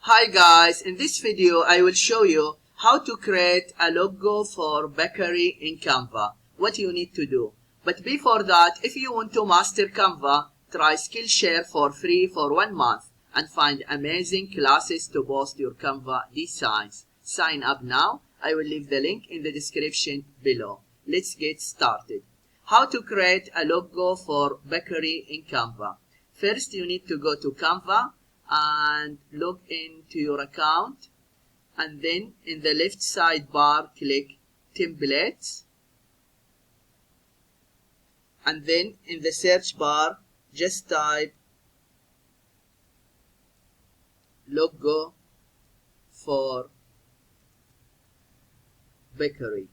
Hi guys, in this video I will show you how to create a logo for bakery in Canva. What you need to do. But before that, if you want to master Canva, try Skillshare for free for 1 month and find amazing classes to boost your Canva designs. Sign up now. I will leave the link in the description below. Let's get started. How to create a logo for bakery in Canva. First, you need to go to Canva and log into your account, and then in the left sidebar click templates, and then in the search bar just type logo for bakery.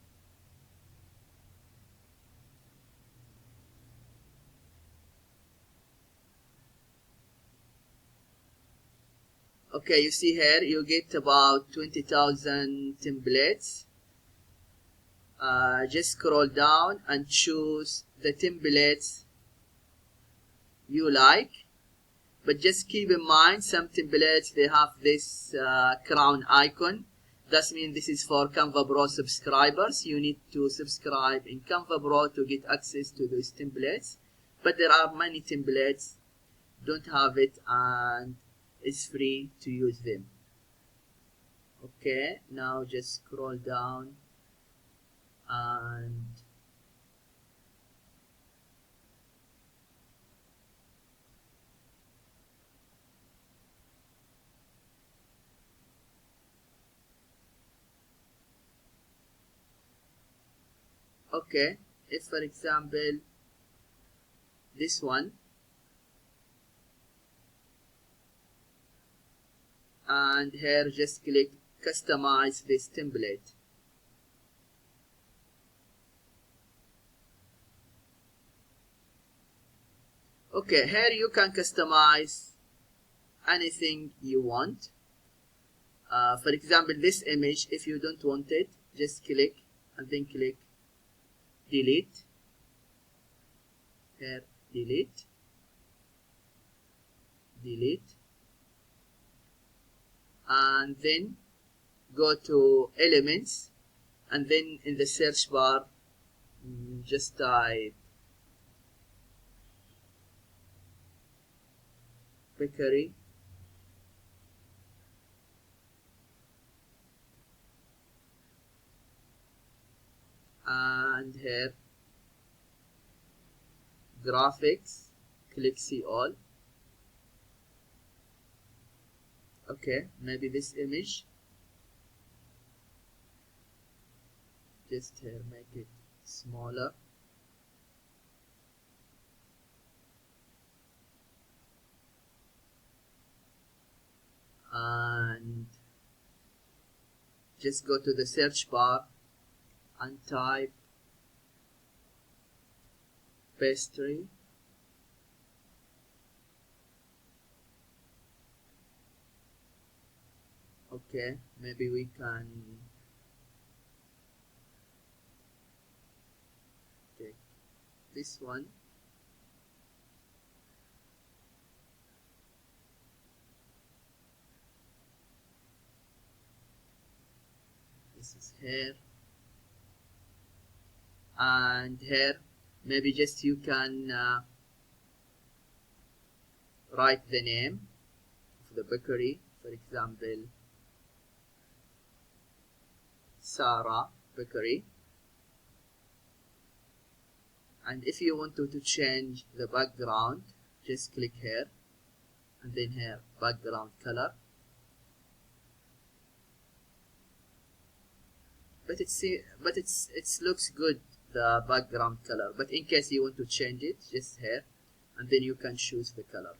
Okay, you see here you get about 20,000 templates. Just scroll down and choose the templates you like, but just keep in mind some templates they have this crown icon. That means this is for Canva Pro subscribers. You need to subscribe in Canva Pro to get access to those templates, but there are many templates don't have it and it's free to use them. Okay, now just scroll down and okay, if for example this one, and here just click customize this template. Okay, here you can customize anything you want. For example, this image, if you don't want it, just click and then click delete. Here, delete, delete, and then go to elements, and then in the search bar just type bakery, and here graphics, click see all. Okay, maybe this image, just here make it smaller, and just go to the search bar and type pastry. Okay, maybe we can take this one. This is here, and here maybe just you can write the name of the bakery, for example Sarah Bakery, and if you want to change the background just click here and then here background color, but it looks good, the background color, but in case you want to change it just here and then you can choose the color.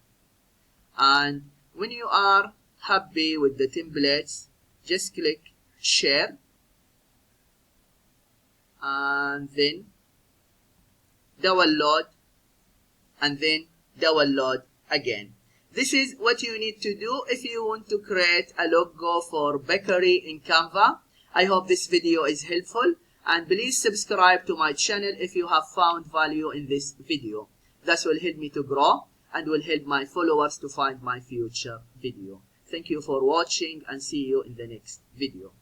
And when you are happy with the templates just click share and then download and then download again. This is what you need to do if you want to create a logo for bakery in Canva. I hope this video is helpful, and please subscribe to my channel if you have found value in this video. That will help me to grow and will help my followers to find my future video. Thank you for watching and see you in the next video.